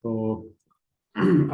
تو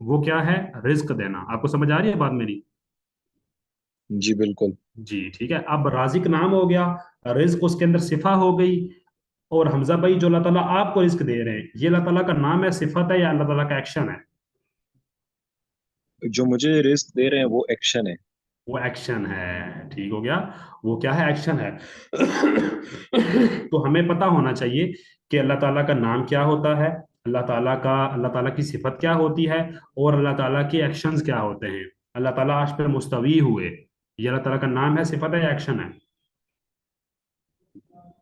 وہ کیا ہے؟ رزق دینا. آپ کو سمجھ آ رہی ہے بات میری؟ جی بالکل. جی ٹھیک ہے. اب رازق نام ہو گیا، رزق اس کے اندر صفہ ہو گئی. اور حمزہ بھائی جو اللہ تعالیٰ آپ کو رزق دے رہے ہیں، یہ اللہ تعالیٰ کا نام ہے، صفت ہے، یا اللہ تعالیٰ کا ایکشن ہے؟ جو مجھے رزق دے رہے ہیں وہ ایکشن ہے. وہ ایکشن ہے. ٹھیک ہو گیا. وہ کیا ہے؟ ایکشن ہے. تو ہمیں پتہ ہونا چاہیے کہ اللہ تعالیٰ کا نام کیا ہوتا ہے، اللہ تعالیٰ کی صفت کیا ہوتی ہے، اور اللہ تعالیٰ کے ایکشنز کیا ہوتے ہیں. اللہ تعالیٰ عرش پہ مستوی ہوئے، یہ اللہ تعالیٰ کا نام ہے، صفت ہے یا ایکشن ہے؟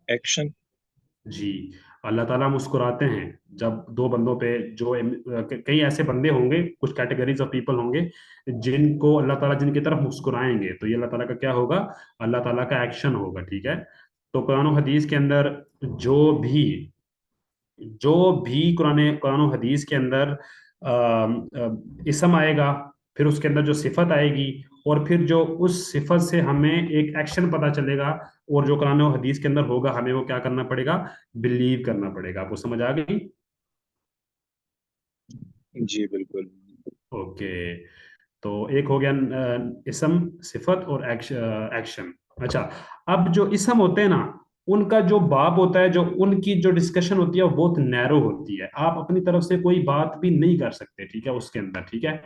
ایکشن. جی. اللہ تعالیٰ مسکراتے ہیں جب دو بندوں پہ، جو کئی ایسے بندے ہوں گے، کچھ کیٹیگریز آف پیپل ہوں گے جن کو اللہ تعالیٰ جن کی طرف مسکرائیں گے، تو یہ اللہ تعالیٰ کا کیا ہوگا؟ اللہ تعالیٰ کا ایکشن ہوگا. ٹھیک ہے. تو قرآن و حدیث کے اندر جو بھی جو بھی قرآن و حدیث کے اندر اسم آئے گا، پھر اس کے اندر جو صفت آئے گی، اور پھر جو اس صفت سے ہمیں ایک ایکشن پتا چلے گا، اور جو قرآن و حدیث کے اندر ہوگا، ہمیں وہ کیا کرنا پڑے گا؟ بلیو کرنا پڑے گا. آپ کو سمجھ آ گئی؟ جی بالکل. اوکے. تو ایک ہو گیا اسم، صفت اور ایکشن. اچھا. اب جو اسم ہوتے ہیں نا، ان کا جو باب ہوتا ہے، جو ان کی جو ڈسکشن ہوتی ہے، وہ بہت نیرو ہوتی ہے. آپ اپنی طرف سے کوئی بات بھی نہیں کر سکتے. ٹھیک ہے. اس کے اندر ٹھیک ہے،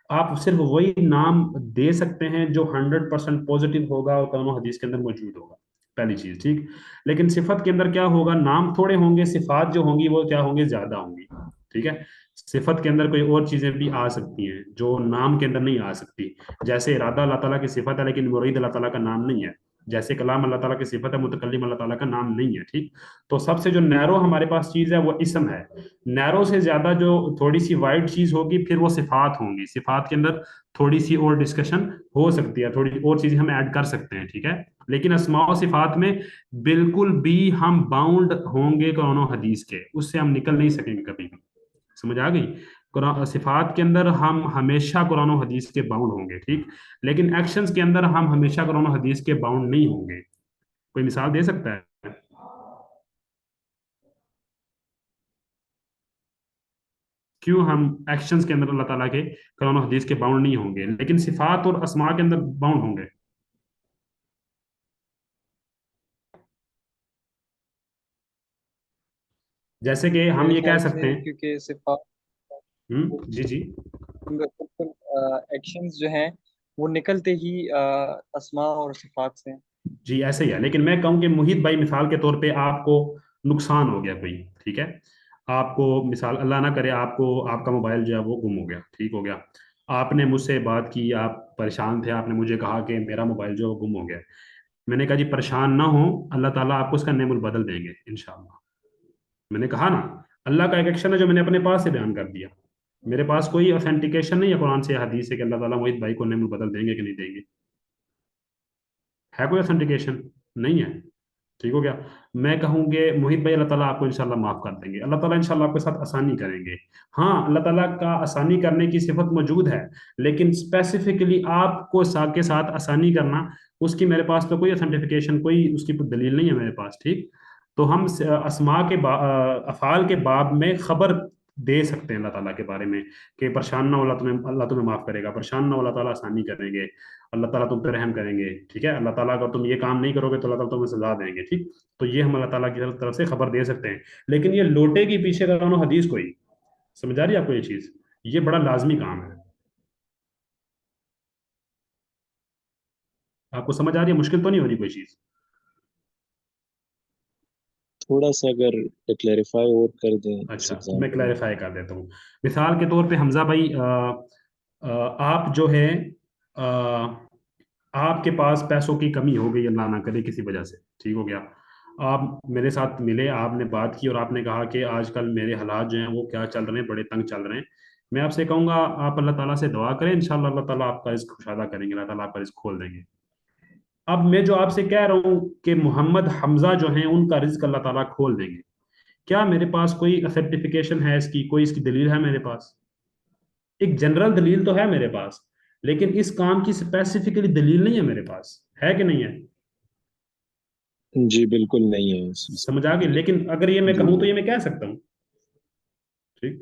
آپ صرف وہی نام دے سکتے ہیں جو 100% پازیٹیو ہوگا اور قرآن و حدیث کے اندر موجود ہوگا. پہلی چیز. ٹھیک. لیکن صفت کے اندر کیا ہوگا؟ نام تھوڑے ہوں گے، صفات جو ہوں گی وہ کیا ہوں گے؟ زیادہ ہوں گی. ٹھیک ہے. صفت کے اندر کوئی اور چیزیں بھی آ سکتی ہیں جو نام کے اندر نہیں آ سکتی. جیسے ارادہ اللہ تعالیٰ کی صفت ہے لیکن مرید اللہ تعالیٰ کا نام نہیں ہے. جیسے کلام اللہ تعالیٰ کی صفت ہے، متکلم اللہ تعالیٰ کا نام نہیں ہے. ٹھیک. تو سب سے جو نیرو ہمارے پاس چیز ہے وہ اسم ہے. نیرو سے زیادہ جو تھوڑی سی وائڈ چیز ہوگی پھر وہ صفات ہوں گی. صفات کے اندر تھوڑی سی اور ڈسکشن ہو سکتی ہے، تھوڑی اور چیزیں ہم ایڈ کر سکتے ہیں. ٹھیک ہے. لیکن اسماء و صفات میں بالکل بھی ہم باؤنڈ ہوں گے قرآن و حدیث کے، اس سے ہم نکل نہیں سکیں گے کبھی بھی. سمجھ آ گئی؟ قرآن صفات کے اندر ہم ہمیشہ قرآن و حدیث کے باؤنڈ ہوں گے. ٹھیک. لیکن ایکشنز کے اندر ہم ہمیشہ قرآن و حدیث کے باؤنڈ نہیں ہوں گے. کوئی مثال دے سکتا ہے کیوں ہم ایکشنز کے اندر اللہ تعالیٰ کے قرآن و حدیث کے باؤنڈ نہیں ہوں گے، لیکن صفات اور اسماء کے اندر باؤنڈ ہوں گے؟ جیسے کہ ہم میرے یہ کہہ خیال سکتے سے ہیں. کیونکہ صفات جی جی. بالکل ایکشنز جو ہیں وہ نکلتے ہی اسماء اور صفات سے ہیں. جی ایسے ہی ہے. لیکن میں کہوں کہ محیط بھائی مثال کے طور پہ آپ کو نقصان ہو گیا کوئی. ٹھیک ہے. آپ کو مثال، اللہ نہ کرے، آپ کو آپ کا موبائل جو ہے وہ گم ہو گیا. ٹھیک ہو گیا. آپ نے مجھ سے بات کی، آپ پریشان تھے، آپ نے مجھے کہا کہ میرا موبائل جو ہے وہ گم ہو گیا. میں نے کہا جی پریشان نہ ہو، اللہ تعالیٰ آپ کو اس کا نعم البدل دیں گے انشاءاللہ. میں نے کہا نا، اللہ کا ایک ایکشن ہے جو میں نے اپنے پاس سے بیان کر دیا. میرے پاس کوئی اوتھینٹیکیشن نہیں ہے قرآن سے حدیث سے کہ اللہ تعالیٰ محیط بھائی کو نعم البدل دیں گے کہ نہیں دیں گے. ہے کوئی اوتھینٹیکیشن؟ نہیں ہے. ٹھیک ہو گیا. میں کہوں گے محیط بھائی اللہ تعالیٰ آپ کو انشاءاللہ معاف کر دیں گے، اللہ تعالیٰ انشاءاللہ آپ کے ساتھ آسانی کریں گے. ہاں اللہ تعالیٰ کا آسانی کرنے کی صفت موجود ہے، لیکن اسپیسیفکلی آپ کو کے ساتھ آسانی کرنا، اس کی میرے پاس تو کوئی اوتھینٹیفیکیشن، کوئی اس کی دلیل نہیں ہے میرے پاس. ٹھیک. تو ہم اسماء کے افعال کے باب میں خبر دے سکتے ہیں اللہ تعالیٰ کے بارے میں کہ پریشان نہ ہو، اللہ تمہیں معاف کرے گا، پریشان نہ ہو، اللہ تعالیٰ آسانی کریں گے، اللہ تعالیٰ تم پہ رحم کریں گے. ٹھیک ہے. اللہ تعالیٰ اگر تم یہ کام نہیں کرو گے تو اللہ تعالیٰ تمہیں سزا دیں گے. ٹھیک. تو یہ ہم اللہ تعالیٰ کی طرف سے خبر دے سکتے ہیں. لیکن یہ لوٹے کی پیچھے قرآن و حدیث کوئی، سمجھ آ رہی ہے آپ کو یہ چیز؟ یہ بڑا لازمی کام ہے. آپ کو سمجھ آ رہی ہے؟ مشکل تو نہیں ہو رہی کوئی چیز؟ تھوڑا سا اگر کلیریفائی اور کر دیں اس اچھا میں ایگزامپل میں. کلیریفائی کر دیتا ہوں. مثال کے طور پہ حمزہ بھائی، آپ جو ہے، آ، آپ کے پاس پیسوں کی کمی ہو گئی اللہ نہ کرے کسی وجہ سے. ٹھیک ہو گیا. آپ میرے ساتھ ملے، آپ نے بات کی اور آپ نے کہا کہ آج کل میرے حالات جو ہیں وہ کیا چل رہے ہیں، بڑے تنگ چل رہے ہیں. میں آپ سے کہوں گا آپ اللہ تعالیٰ سے دعا کریں، انشاءاللہ اللہ تعالیٰ آپ کا رزق کشادہ کریں گے، اللہ تعالیٰ آپ کا رزق کھول دیں گے. اب میں جو آپ سے کہہ رہا ہوں کہ محمد حمزہ جو ہیں ان کا رزق اللہ تعالیٰ کھول دیں گے، کیا میرے پاس کوئی سرٹیفکیشن ہے اس کی؟ کوئی اس کی دلیل ہے میرے پاس؟ ایک جنرل دلیل تو ہے میرے پاس، لیکن اس کام کی اسپیسیفکلی دلیل نہیں ہے میرے پاس. ہے کہ نہیں ہے؟ جی بالکل نہیں ہے اس میں سمجھ آ گئی. دلیل. لیکن اگر یہ میں جی کہوں تو یہ میں کہہ سکتا ہوں. ٹھیک.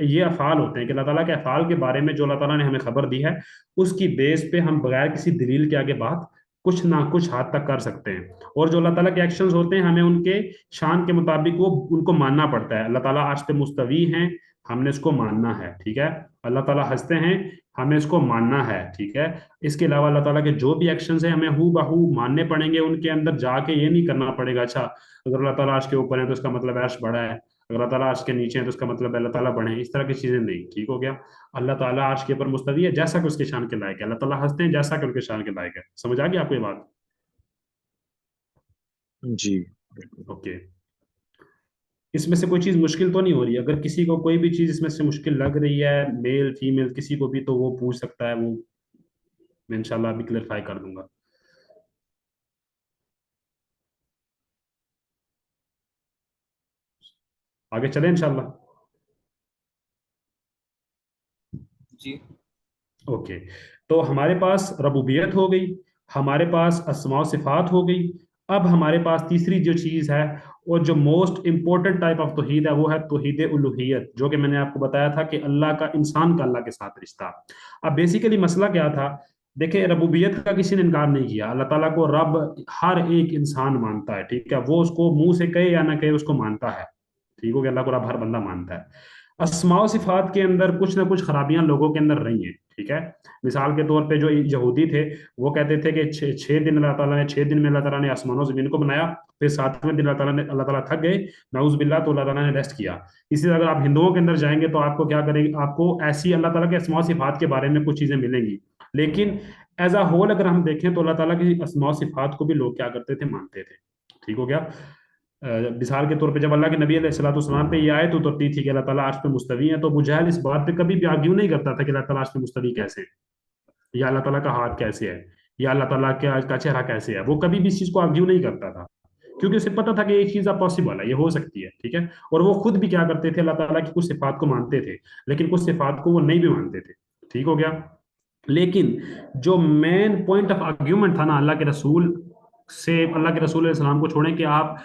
یہ افعال ہوتے ہیں کہ اللہ تعالیٰ کے افعال کے بارے میں جو اللہ تعالیٰ نے ہمیں خبر دی ہے، اس کی بیس پہ ہم بغیر کسی دلیل کے آگے بات کچھ نہ کچھ حد تک کر سکتے ہیں. اور جو اللہ تعالیٰ کے ایکشنز ہوتے ہیں ہمیں ان کے شان کے مطابق وہ ان کو ماننا پڑتا ہے. اللہ تعالیٰ عرش پہ مستوی ہیں، ہم نے اس کو ماننا ہے، ٹھیک ہے. اللہ تعالیٰ ہنستے ہیں، ہمیں اس کو ماننا ہے، ٹھیک ہے. اس کے علاوہ اللہ تعالیٰ کے جو بھی ایکشنز ہیں ہمیں ہو بہو ماننے پڑیں گے. ان کے اندر جا کے یہ نہیں کرنا پڑے گا اچھا اگر اللہ تعالیٰ عرش کے اوپر ہے تو اس کا مطلب عرش بڑا ہے، اگر اللہ تعالیٰ عرش کے نیچے ہیں تو اس کا مطلب اللہ تعالیٰ بڑھے ہیں. اس طرح کی چیزیں نہیں، ٹھیک ہو گیا. اللہ تعالیٰ عرش کے اوپر مستوی ہے جیسا کہ اس کے شان کے لائق ہے، اللہ تعالیٰ ہنستے ہیں جیسا کہ ان کے شان کے لائق ہے. سمجھ آ گئی آپ کو یہ بات؟ جی بالکل۔ اوکے. اس میں سے کوئی چیز مشکل تو نہیں ہو رہی؟ اگر کسی کو کوئی بھی چیز اس میں سے مشکل لگ رہی ہے، میل فیمیل کسی کو بھی، تو وہ پوچھ سکتا ہے، وہ میں انشاءاللہ ابھی کلیئرفائی کر دوں گا. آگے چلیں انشاءاللہ. جی اوکے. تو ہمارے پاس ربوبیت ہو گئی، ہمارے پاس اسماء و صفات ہو گئی. اب ہمارے پاس تیسری جو چیز ہے اور جو موسٹ امپورٹنٹ ٹائپ آف توحید ہے وہ ہے توحید الوہیت، جو کہ میں نے آپ کو بتایا تھا کہ اللہ کا انسان کا اللہ کے ساتھ رشتہ. اب بیسیکلی مسئلہ کیا تھا؟ دیکھیں، ربوبیت کا کسی نے انکار نہیں کیا. اللہ تعالیٰ کو رب ہر ایک انسان مانتا ہے، ٹھیک ہے. وہ اس کو منہ سے کہے یا نہ کہے اس کو مانتا ہے، ٹھیک ہو گیا. اللہ کو رب ہر بندہ مانتا ہے. اسماء و صفات کے اندر کچھ نہ کچھ خرابیاں لوگوں کے اندر رہی ہیں، ٹھیک ہے. مثال کے طور پہ جو یہودی تھے وہ کہتے تھے کہ چھ دن اللہ تعالیٰ نے 6 دن میں اللہ تعالیٰ نے آسمان و زمین کو بنایا، پھر 7ویں دن اللہ تعالیٰ تھک گئے، نعوذ باللہ، تو اللہ تعالیٰ نے ریسٹ کیا. اسی طرح اگر آپ ہندوؤں کے اندر جائیں گے تو آپ کو کیا کریں گے؟ آپ کو ایسی اللہ تعالیٰ کے اسماء و صفات کے بارے میں کچھ چیزیں ملیں گی، لیکن ایز اے ہول اگر ہم دیکھیں تو اللہ تعالیٰ کی اسماء و صفات کو بھی لوگ کیا کرتے تھے؟ مانتے تھے، ٹھیک ہو گیا. مثال کے طور پہ جب اللہ کے نبی علیہ الصلوۃ والسلام پہ یہ آیت اترتی تھی کہ اللہ تعالیٰ عرش پہ مستوی ہے، تو ابو جہل اس بات پہ کبھی بھی آرگیو نہیں کرتا تھا کہ اللہ تعالیٰ عرش پہ مستوی کیسے ہے، یا اللہ تعالیٰ کا ہاتھ کیسے ہے، یا اللہ تعالیٰ کا چہرہ کیسے ہے. وہ کبھی بھی اس چیز کو آرگیو نہیں کرتا تھا، کیونکہ اسے پتا تھا کہ یہ چیز پاسبل ہے، یہ ہو سکتی ہے، ٹھیک ہے. اور وہ خود بھی کیا کرتے تھے؟ اللہ تعالیٰ کی کچھ صفات کو مانتے تھے، لیکن کچھ صفات کو وہ نہیں بھی مانتے تھے، ٹھیک ہو گیا. لیکن جو مین پوائنٹ آف آرگیومنٹ تھا نا اللہ کے رسول سے، اللہ کے رسول علیہ السلام کو چھوڑیں کہ آپ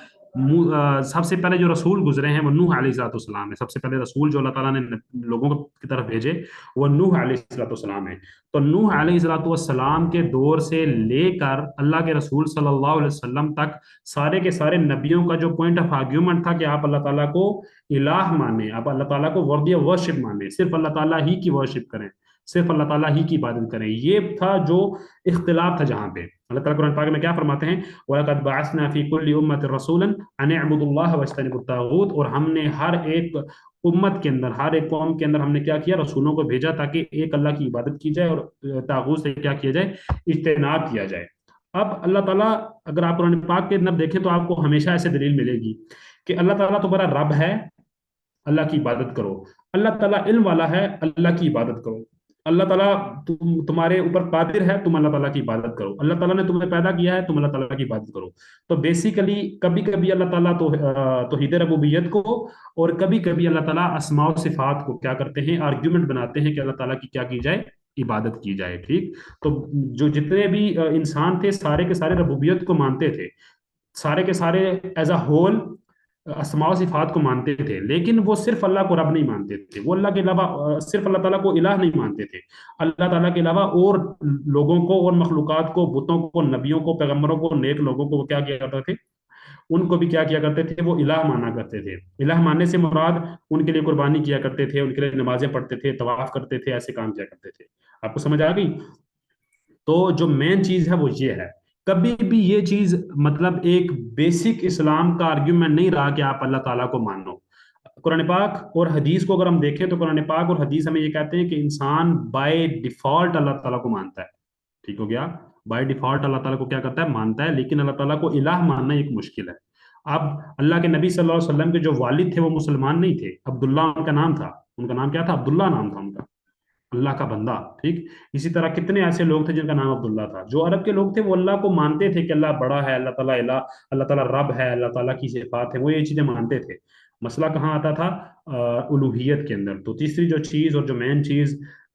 سب سے پہلے جو رسول گزرے ہیں وہ نوح علیہ الصلوۃ والسلام ہے. سب سے پہلے رسول جو اللہ تعالیٰ نے لوگوں کی طرف بھیجے وہ نوح علیہ الصلوۃ والسلام ہے. تو نوح علیہ الصلوۃ والسلام کے دور سے لے کر اللہ کے رسول صلی اللہ علیہ وسلم تک سارے کے سارے نبیوں کا جو پوائنٹ آف آرگیومنٹ تھا کہ آپ اللہ تعالیٰ کو الہ مانیں، آپ اللہ تعالیٰ کو وردی آف ورشپ مانیں، صرف اللہ تعالیٰ ہی کی ورشپ کریں، صرف اللہ تعالیٰ ہی کی عبادت کریں. یہ تھا جو اختلاف تھا جہاں پہ. اللہ تعالیٰ قرآن پاک میں کیا فرماتے ہیں؟ وَلَقَدْ بَعَثْنَا فِي كُلِّ أُمَّةٍ رَسُولًا أَنِ اعْبُدُوا اللَّهَ وَاجْتَنِبُوا الطَّاغُوتَ. اور ہم نے ہر ایک امت کے اندر، ہر ایک قوم کے اندر ہم نے کیا کیا؟ رسولوں کو بھیجا تاکہ ایک اللہ کی عبادت کی جائے اور طاغوت سے کیا کیا جائے؟ اجتناب کیا جائے. اب اللہ تعالیٰ اگر آپ قرآن پاک کے اندر دیکھیں تو آپ کو ہمیشہ ایسے دلیل ملے گی کہ اللہ تعالیٰ تو بڑا رب ہے، اللہ کی عبادت کرو. اللہ تعالیٰ علم والا ہے، اللہ کی عبادت کرو. اللہ تعالیٰ تمہارے اوپر قادر ہے، تم اللہ تعالیٰ کی عبادت کرو. اللہ تعالیٰ نے تمہیں پیدا کیا ہے، تم اللہ تعالیٰ کی عبادت کرو. تو بیسیکلی کبھی کبھی اللہ تعالیٰ توحید ربوبیت کو اور کبھی کبھی اللہ تعالیٰ اسماء و صفات کو کیا کرتے ہیں؟ آرگیومنٹ بناتے ہیں کہ اللہ تعالیٰ کی کیا کی جائے؟ عبادت کی جائے، ٹھیک. تو جو جتنے بھی انسان تھے سارے کے سارے ربوبیت کو مانتے تھے، سارے کے سارے ایز اے ہول اسماء و صفات کو مانتے تھے، لیکن وہ صرف اللہ کو رب نہیں مانتے تھے. وہ اللہ کے علاوہ صرف اللہ تعالیٰ کو الہ نہیں مانتے تھے. اللہ تعالیٰ کے علاوہ اور لوگوں کو اور مخلوقات کو، بتوں کو، نبیوں کو، پیغمبروں کو، نیک لوگوں کو وہ کیا کیا کرتے تھے؟ ان کو بھی کیا کیا کرتے تھے؟ وہ الہ مانا کرتے تھے. الہ ماننے سے مراد ان کے لیے قربانی کیا کرتے تھے، ان کے لیے نمازیں پڑھتے تھے، طواف کرتے تھے، ایسے کام کیا کرتے تھے. آپ کو سمجھ آ گئی؟ تو جو مین چیز ہے وہ یہ ہے. کبھی بھی یہ چیز مطلب ایک بیسک اسلام کا آرگیومنٹ نہیں رہا کہ آپ اللہ تعالیٰ کو مانو. قرآن پاک اور حدیث کو اگر ہم دیکھیں تو قرآن پاک اور حدیث ہمیں یہ کہتے ہیں کہ انسان بائی ڈیفالٹ اللہ تعالیٰ کو مانتا ہے، ٹھیک ہو گیا. بائی ڈیفالٹ اللہ تعالیٰ کو کیا کرتا ہے؟ مانتا ہے. لیکن اللہ تعالیٰ کو الہ ماننا ایک مشکل ہے. اب اللہ کے نبی صلی اللہ علیہ وسلم کے جو والد تھے وہ مسلمان نہیں تھے، عبداللہ ان کا نام تھا. ان کا نام کیا تھا؟ عبداللہ نام تھا ان کا، اللہ کا بندہ، ٹھیک. اسی طرح کتنے ایسے لوگ تھے جن کا نام عبداللہ تھا. جو عرب کے لوگ تھے وہ اللہ کو مانتے تھے کہ اللہ بڑا ہے، اللہ تعالیٰ الہ، اللہ تعالیٰ رب ہے، اللہ تعالیٰ کی صفات ہے، وہ یہ چیزیں مانتے تھے. مسئلہ کہاں آتا تھا؟ الوہیت کے اندر. تو تیسری جو چیز اور جو مین چیز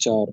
4।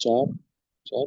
4। 4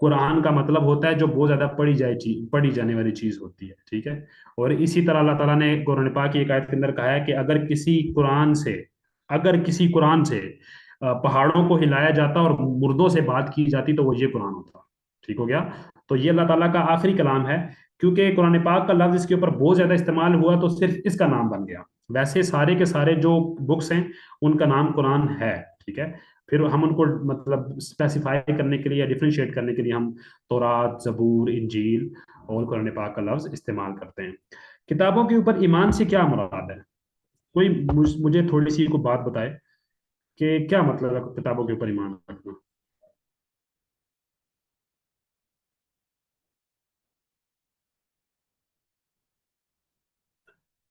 قرآن کا مطلب ہوتا ہے جو بہت زیادہ پڑھی جانے والی چیز ہوتی ہے، ٹھیک ہے. اور اسی طرح اللہ تعالیٰ نے قرآن پاک کی ایک آیت کے اندر کہا ہے کہ اگر کسی قرآن سے پہاڑوں کو ہلایا جاتا اور مردوں سے بات کی جاتی تو وہ یہ قرآن ہوتا. ٹھیک ہو گیا. تو یہ اللہ تعالیٰ کا آخری کلام ہے. کیونکہ قرآن پاک کا لفظ اس کے اوپر بہت زیادہ استعمال ہوا تو صرف اس کا نام بن گیا. ویسے سارے کے سارے جو بکس ہیں ان کا نام قرآن ہے. ٹھیک ہے. پھر ہم ان کو مطلب اسپیسیفائی کرنے کے لیے یا ڈیفرینشیٹ کرنے کے لیے ہم تورات، زبور، انجیل اور قرآن پاک کا لفظ استعمال کرتے ہیں. کتابوں کے اوپر ایمان سے کیا مراد ہے؟ کوئی مجھے تھوڑی سی کو بات بتائے کہ کیا مطلب ہے کتابوں کے اوپر ایمان رکھنا.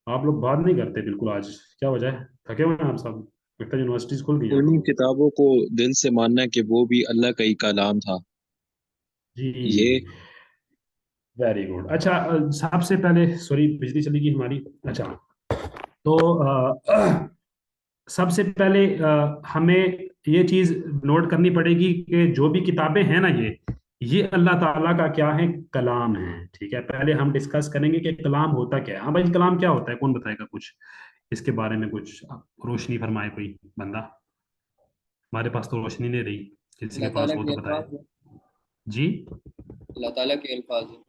آپ لوگ بات نہیں کرتے بالکل آج، کیا وجہ ہے؟ تھکے ہوئے ہیں آپ سب؟ لگتا ہے یونیورسٹیز کھل گئی ہیں. انہیں کتابوں کو دل سے ماننا کہ وہ بھی اللہ کا ہی کلام تھا. یہ جی، ویری گڈ. اچھا، سب سے پہلے سوری بجلی چلی گئی ہماری. اچھا، تو سب سے پہلے ہمیں یہ چیز نوٹ کرنی پڑے گی کہ جو بھی کتابیں ہیں نا یہ اللہ تعالیٰ کا کیا ہے؟ کلام ہے. ٹھیک ہے. پہلے ہم ڈسکس کریں گے کہ کلام ہوتا کیا ہے. ہاں بھائی، کلام کیا ہوتا ہے؟ کون بتائے گا کچھ اس کے بارے میں؟ کچھ روشنی فرمائے کوئی بندہ. ہمارے پاس تو روشنی نہیں رہی، کسی کے اللہ پاس تعالیٰ ہو کے تو بتائے. الفاظ ہیں. جی، اللہ تعالیٰ کے الفاظ ہیں.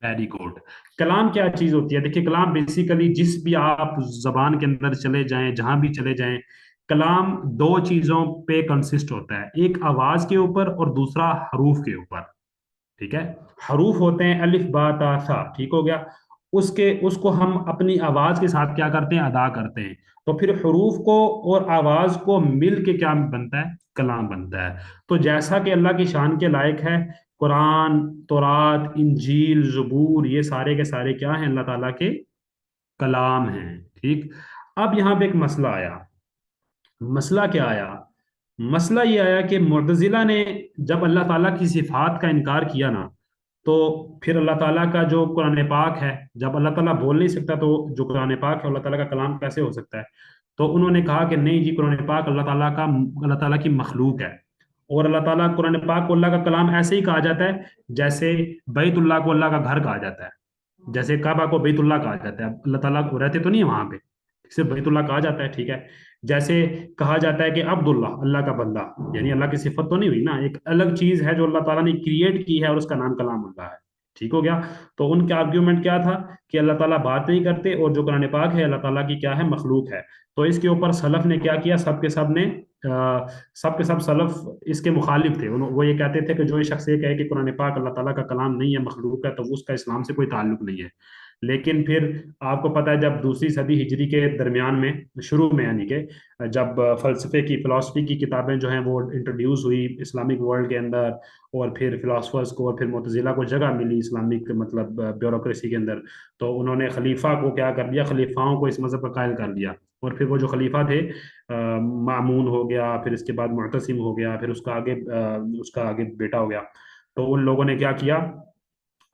Very good. کلام کیا چیز ہوتی ہے؟ دیکھیے، کلام بیسیکلی جس بھی آپ زبان کے اندر چلے جائیں، جہاں بھی چلے جائیں، کلام دو چیزوں پہ کنسسٹ ہوتا ہے. ایک آواز کے اوپر اور دوسرا حروف کے اوپر. ٹھیک ہے. حروف ہوتے ہیں الف با تا ثا. ٹھیک ہو گیا. اس کو ہم اپنی آواز کے ساتھ کیا کرتے ہیں؟ ادا کرتے ہیں. تو پھر حروف کو اور آواز کو مل کے کیا بنتا ہے؟ کلام بنتا ہے. تو جیسا کہ اللہ کی شان کے لائق ہے، قرآن، تورات، انجیل، زبور، یہ سارے کے سارے کیا ہیں؟ اللہ تعالیٰ کے کلام ہیں. ٹھیک. اب یہاں پہ ایک مسئلہ آیا. مسئلہ کیا آیا؟ مسئلہ یہ آیا کہ معتزلہ نے جب اللہ تعالیٰ کی صفات کا انکار کیا نا، تو پھر اللہ تعالیٰ کا جو قرآن پاک ہے، جب اللہ تعالیٰ بول نہیں سکتا تو جو قرآن پاک ہے اللہ تعالیٰ کا کلام کیسے ہو سکتا ہے؟ تو انہوں نے کہا کہ نہیں جی، قرآن پاک اللہ تعالیٰ کی مخلوق ہے. اور اللہ تعالیٰ قرآن پاک کو اللہ کا کلام ایسے ہی کہا جاتا ہے جیسے بیت اللہ کو اللہ کا گھر کہا جاتا ہے، جیسے کعبہ کو بیت اللہ کہا جاتا ہے. اللہ تعالیٰ رہتے تو نہیں ہے وہاں پہ، صرف بیت اللہ کہا جاتا ہے. ٹھیک ہے. جیسے کہا جاتا ہے کہ عبداللہ، اللہ کا بندہ، یعنی اللہ کی صفت تو نہیں ہوئی نا، ایک الگ چیز ہے جو اللہ تعالیٰ نے کریٹ کی ہے اور اس کا نام کلام اللہ ہے. ٹھیک ہو گیا. تو ان کا آرگیومنٹ کیا تھا کہ اللہ تعالیٰ بات نہیں کرتے اور جو قرآن پاک ہے اللہ تعالیٰ کی کیا ہے؟ مخلوق ہے. تو اس کے اوپر سلف نے کیا کیا؟ سب کے سب سلف اس کے مخالف تھے. وہ یہ کہتے تھے کہ جو شخص یہ کہے کہ قرآن پاک اللہ تعالیٰ کا کلام نہیں ہے، مخلوق ہے، تو اس کا اسلام سے کوئی تعلق نہیں ہے. لیکن پھر آپ کو پتہ ہے جب دوسری صدی ہجری کے درمیان میں، شروع میں، یعنی کہ جب فلسفے کی، فلاسفی کی کتابیں جو ہیں وہ انٹروڈیوس ہوئی اسلامک ورلڈ کے اندر، اور پھر فلاسفرز کو اور پھر معتزلہ کو جگہ ملی اسلامک مطلب بیوروکریسی کے اندر، تو انہوں نے خلیفہ کو کیا کر دیا؟ خلیفاؤں کو اس مذہب کا قائل کر دیا. اور پھر وہ جو خلیفہ تھے، مامون ہو گیا، پھر اس کے بعد معتصم ہو گیا، پھر اس کا آگے بیٹا ہو گیا. تو ان لوگوں نے کیا کیا؟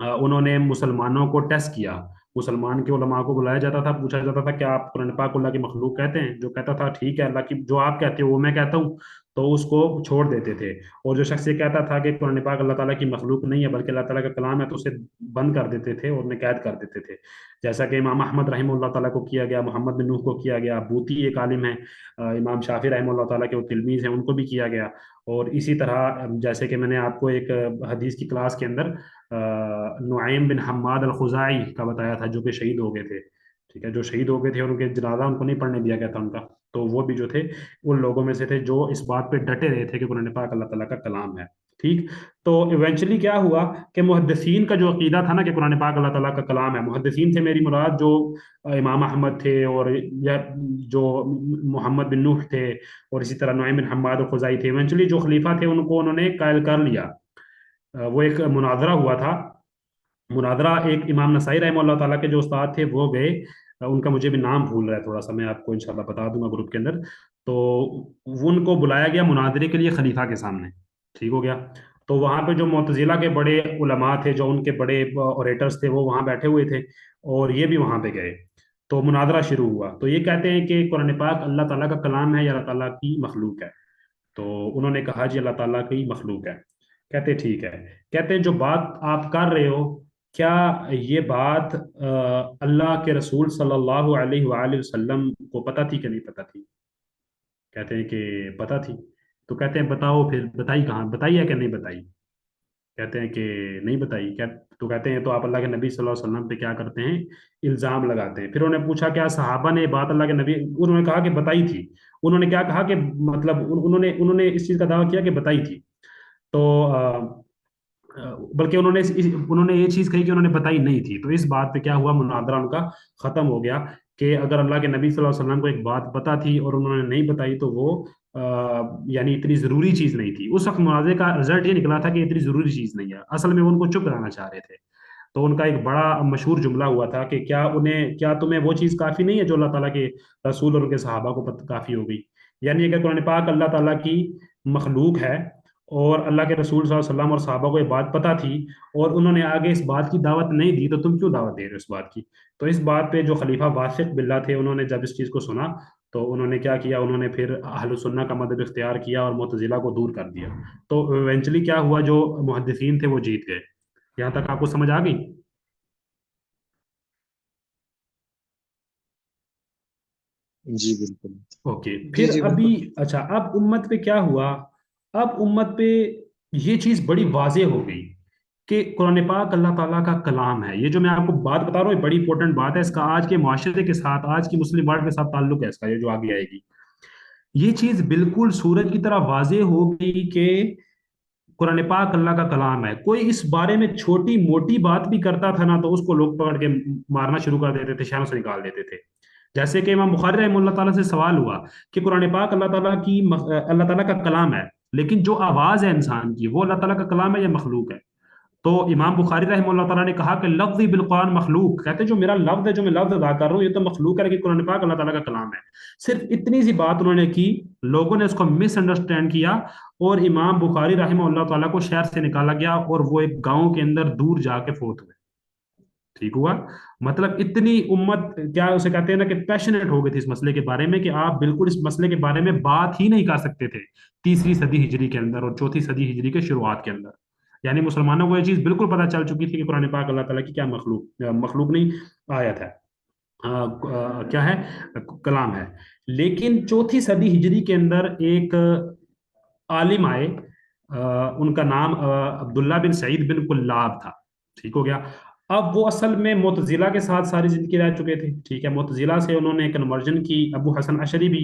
انہوں نے مسلمانوں کو ٹیسٹ کیا. مسلمان کے علماء کو بلایا جاتا تھا، پوچھا جاتا تھا کہ آپ قرآن پاک کو اللہ کی مخلوق کہتے ہیں؟ جو کہتا تھا ٹھیک ہے، اللہ کی جو آپ کہتے ہو وہ میں کہتا ہوں، تو اس کو چھوڑ دیتے تھے. اور جو شخص یہ کہتا تھا کہ قرآن پاک اللہ تعالیٰ کی مخلوق نہیں ہے بلکہ اللہ تعالیٰ کا کلام ہے، تو اسے بند کر دیتے تھے اور انہیں قید کر دیتے تھے. جیسا کہ امام احمد رحمہ اللہ تعالیٰ کو کیا گیا، محمد بن نوح کو کیا گیا، بوتی ایک عالم ہے، امام شافعی رحمہ اللہ تعالیٰ کے وہ تلمیذ ہیں، ان کو بھی کیا گیا. اور اسی طرح جیسے کہ میں نے آپ کو ایک حدیث کی کلاس کے اندر نعیم بن حماد الخزاعی کا بتایا تھا، جو کہ شہید ہو گئے تھے. ٹھیک ہے. جو شہید ہو گئے تھے اور ان کے جنازہ ان کو نہیں پڑھنے دیا گیا تھا ان کا، تو وہ بھی جو تھے ان لوگوں میں سے تھے جو اس بات پہ ڈٹے رہے تھے کہ قرآن پاک اللہ تعالیٰ کا کلام ہے. ٹھیک. تو ایونچولی کیا ہوا کہ محدثین کا جو عقیدہ تھا نا کہ قرآن پاک اللہ تعالیٰ کا کلام ہے، محدثین سے میری مراد جو امام احمد تھے اور یا جو محمد بن نوح تھے اور اسی طرح نعیم بن حماد الخزاعی تھے، ایونچولی جو خلیفہ تھے ان کو انہوں نے قائل کر لیا. وہ ایک مناظرہ ہوا تھا. مناظرہ ایک امام نسائی رحمہ اللہ تعالیٰ کے جو استاد تھے وہ گئے، ان کا مجھے بھی نام بھول رہا ہے تھوڑا سا، میں آپ کو انشاءاللہ بتا دوں گا گروپ کے اندر. تو ان کو بلایا گیا مناظرے کے لیے خلیفہ کے سامنے. ٹھیک ہو گیا. تو وہاں پہ جو معتزلہ کے بڑے علماء تھے، جو ان کے بڑے اوریٹرز تھے، وہ وہاں بیٹھے ہوئے تھے اور یہ بھی وہاں پہ گئے. تو مناظرہ شروع ہوا. تو یہ کہتے ہیں کہ قرآن پاک اللہ تعالیٰ کا کلام ہے یا اللہ تعالیٰ کی مخلوق ہے؟ تو انہوں نے کہا جی اللہ تعالیٰ کی مخلوق ہے. کہتے ٹھیک ہے. کہتے ہیں جو بات آپ کر رہے ہو کیا یہ بات اللہ کے رسول صلی اللہ علیہ وآلہ وسلم کو پتہ تھی کہ نہیں پتہ تھی؟ کہتے ہیں کہ پتہ تھی. تو کہتے ہیں بتاؤ پھر بتائی کہاں، بتائی ہے کہ نہیں بتائی؟ کہتے ہیں کہ نہیں بتائی. تو کہتے ہیں تو آپ اللہ کے نبی صلی اللہ علیہ وسلم پہ کیا کرتے ہیں، الزام لگاتے ہیں. پھر انہوں نے پوچھا کیا صحابہ نے یہ بات اللہ کے نبی، انہوں نے کہا کہ بتائی تھی. انہوں نے کیا کہا کہ مطلب انہوں نے اس چیز کا دعویٰ کیا کہ بتائی تھی. تو بلکہ انہوں نے یہ چیز کہی کہ انہوں نے بتائی نہیں تھی. تو اس بات پہ کیا ہوا، مناظرہ ان کا ختم ہو گیا کہ اگر اللہ کے نبی صلی اللہ علیہ وسلم کو ایک بات پتہ تھی اور انہوں نے نہیں بتائی تو وہ یعنی اتنی ضروری چیز نہیں تھی. اس وقت مناظرے کا رزلٹ یہ نکلا تھا کہ اتنی ضروری چیز نہیں ہے، اصل میں وہ ان کو چپ کرانا چاہ رہے تھے. تو ان کا ایک بڑا مشہور جملہ ہوا تھا کہ کیا تمہیں وہ چیز کافی نہیں ہے جو اللہ تعالیٰ کے رسول اور ان کے صحابہ کو کافی ہو گئی. یعنی اگر قرآن پاک اللہ تعالیٰ کی مخلوق ہے اور اللہ کے رسول صلی اللہ علیہ وسلم اور صحابہ کو یہ بات پتہ تھی اور انہوں نے آگے اس بات کی دعوت نہیں دی، تو تم کیوں دعوت دے رہے ہو اس بات کی؟ تو اس بات پہ جو خلیفہ واثق باللہ تھے انہوں نے جب اس چیز کو سنا تو انہوں نے کیا کیا، انہوں نے پھر اہل سنہ کا مذہب اختیار کیا اور معتزلہ کو دور کر دیا. تو ایونچولی کیا ہوا، جو محدثین تھے وہ جیت گئے. یہاں تک آپ کو سمجھ آ گئی؟ جی بالکل. اوکے. جی پھر جی ابھی بالکل. اچھا، اب امت پہ کیا ہوا، اب امت پہ یہ چیز بڑی واضح ہو گئی کہ قرآن پاک اللہ تعالیٰ کا کلام ہے. یہ جو میں آپ کو بات بتا رہا ہوں یہ بڑی امپورٹنٹ بات ہے، اس کا آج کے معاشرے کے ساتھ، آج کی مسلم ورلڈ کے ساتھ تعلق ہے اس کا، یہ جو آگے آئے گی. یہ چیز بالکل سورج کی طرح واضح ہو گئی کہ قرآن پاک اللہ کا کلام ہے. کوئی اس بارے میں چھوٹی موٹی بات بھی کرتا تھا نا تو اس کو لوگ پکڑ کے مارنا شروع کر دیتے تھے، شہروں سے نکال دیتے تھے. جیسے کہ امام بخاری رحمہ اللہ تعالیٰ سے سوال ہوا کہ قرآن پاک اللہ تعالیٰ کا کلام ہے، لیکن جو آواز ہے انسان کی وہ اللہ تعالیٰ کا کلام ہے یا مخلوق ہے؟ تو امام بخاری رحمہ اللہ تعالیٰ نے کہا کہ لفظی بالقرآن مخلوق. کہتے جو میرا لفظ ہے، جو میں لفظ ادا کر رہا ہوں یہ تو مخلوق ہے، کہ قرآن پاک اللہ تعالیٰ کا کلام ہے. صرف اتنی سی بات انہوں نے کی، لوگوں نے اس کو مس انڈرسٹینڈ کیا اور امام بخاری رحمہ اللہ تعالیٰ کو شہر سے نکالا گیا اور وہ ایک گاؤں کے اندر دور جا کے فوت ہوئے. ٹھیک ہوا. مطلب اتنی امت کیا اسے کہتے ہیں نا کہ پیشنیٹ ہو گئی تھی اس مسئلے کے بارے میں کہ آپ بالکل اس مسئلے کے بارے میں بات ہی نہیں کر سکتے تھے 3ری صدی ہجری کے اندر اور 4تھی صدی ہجری کے شروعات کے اندر. یعنی مسلمانوں کو یہ چیز بالکل پتہ چل چکی تھی کہ قرآن پاک اللہ تعالیٰ کی کیا مخلوق نہیں، آیت ہے، کیا ہے، کلام ہے. لیکن 4تھی صدی ہجری کے اندر ایک عالم آئے، ان کا نام عبداللہ بن سعید بن کلاب تھا. ٹھیک ہو گیا. اب وہ اصل میں معتزلہ کے ساتھ ساری زندگی رہ چکے تھے. ٹھیک ہے. معتزلہ سے انہوں نے کنورژن کی. ابو حسن اشعری بھی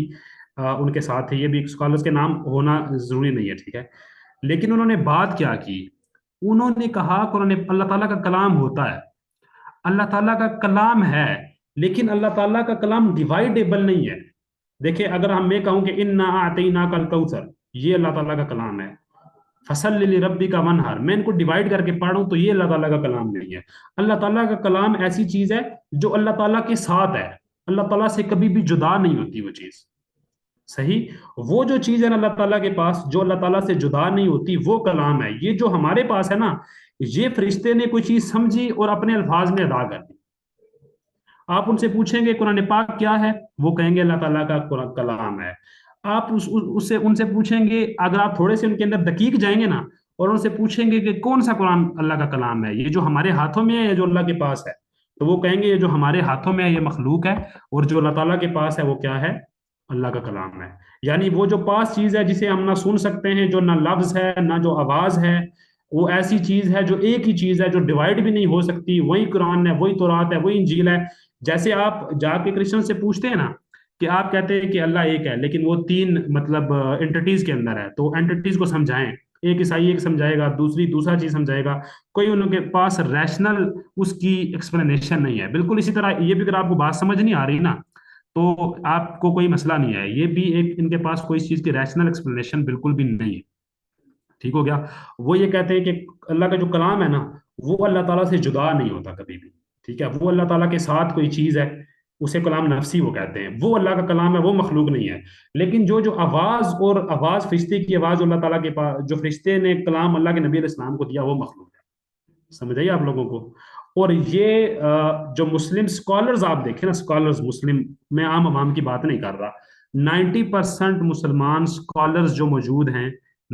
ان کے ساتھ تھے. یہ بھی اسکالرس کے نام ہونا ضروری نہیں ہے. ٹھیک ہے. لیکن انہوں نے بات کیا کی، انہوں نے کہا قرآن اللہ تعالیٰ کا کلام ہوتا ہے، اللہ تعالیٰ کا کلام ہے، لیکن اللہ تعالیٰ کا کلام ڈیوائڈیبل نہیں ہے. دیکھیں اگر میں کہوں کہ انا اعطیناک الکوثر، یہ اللہ تعالیٰ کا کلام ہے. فصل لربک ونحر، میں ان کو ڈیوائڈ کر کے پڑھ ہوں تو یہ اللہ تعالیٰ کا کلام نہیں ہے. اللہ تعالیٰ کا کلام ایسی چیز ہے جو اللہ تعالیٰ کے ساتھ ہے، اللہ تعالیٰ سے کبھی بھی جدا نہیں ہوتی وہ چیز. صحیح. وہ جو چیز ہے نا اللہ تعالیٰ کے پاس جو اللہ تعالیٰ سے جدا نہیں ہوتی وہ کلام ہے. یہ جو ہمارے پاس ہے نا، یہ فرشتے نے کوئی چیز سمجھی اور اپنے الفاظ میں ادا کر دی. آپ ان سے پوچھیں گے قرآن پاک کیا ہے، وہ کہیں گے اللہ تعالیٰ کا کلام ہے. آپ ان سے پوچھیں گے، اگر آپ تھوڑے سے ان کے اندر دقیق جائیں گے نا اور ان سے پوچھیں گے کہ کون سا قرآن اللہ کا کلام ہے، یہ جو ہمارے ہاتھوں میں ہے یا جو اللہ کے پاس ہے، تو وہ کہیں گے یہ جو ہمارے ہاتھوں میں ہے یہ مخلوق ہے اور جو اللہ تعالیٰ کے پاس ہے وہ کیا ہے، اللہ کا کلام ہے. یعنی وہ جو پاس چیز ہے جسے ہم نہ سن سکتے ہیں، جو نہ لفظ ہے نہ جو آواز ہے، وہ ایسی چیز ہے جو ایک ہی چیز ہے جو ڈیوائڈ بھی نہیں ہو سکتی. وہی قرآن ہے، وہی تورات ہے، وہی انجیل ہے. جیسے آپ جا کے کرسچن سے پوچھتے ہیں نا کہ آپ کہتے ہیں کہ اللہ ایک ہے لیکن وہ 3 مطلب انٹیٹیز کے اندر ہے، تو انٹیٹیز کو سمجھائیں. ایک عیسائی ایک سمجھائے گا، دوسرا چیز سمجھائے گا. کوئی ان کے پاس ریشنل اس کی ایکسپلینیشن نہیں ہے. بالکل اسی طرح یہ بھی اگر آپ کو بات سمجھ نہیں آ رہی نا تو آپ کو کوئی مسئلہ نہیں ہے. یہ بھی ایک ان کے پاس کوئی چیز کی ریشنل ایکسپلینیشن بالکل بھی نہیں ہے. ٹھیک ہو گیا. وہ یہ کہتے ہیں کہ اللہ کا جو کلام ہے نا وہ اللہ تعالیٰ سے جدا نہیں ہوتا کبھی بھی. ٹھیک ہے. وہ اللہ تعالیٰ کے ساتھ کوئی چیز ہے، اسے کلام نفسی وہ کہتے ہیں. وہ اللہ کا کلام ہے، وہ مخلوق نہیں ہے. لیکن جو آواز فرشتے کی آواز اللہ تعالیٰ کے پاس، جو فرشتے نے کلام اللہ کے نبی علیہ السلام کو دیا وہ مخلوق ہے. سمجھ آئیے آپ لوگوں کو. اور یہ جو مسلم اسکالرز آپ دیکھیں نا، اسکالرز مسلم، میں عام عوام کی بات نہیں کر رہا، 90% مسلمان اسکالرز جو موجود ہیں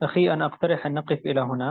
أخي أنا أقترح أن نقف إلى هنا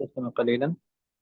تستمر قليلا،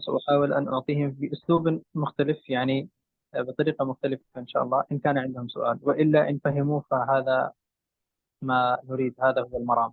سأحاول أن أعطيهم بأسلوب مختلف، يعني بطريقة مختلفة إن شاء الله إن كان عندهم سؤال، وإلا إن فهموا فهذا ما نريد، هذا هو المرام.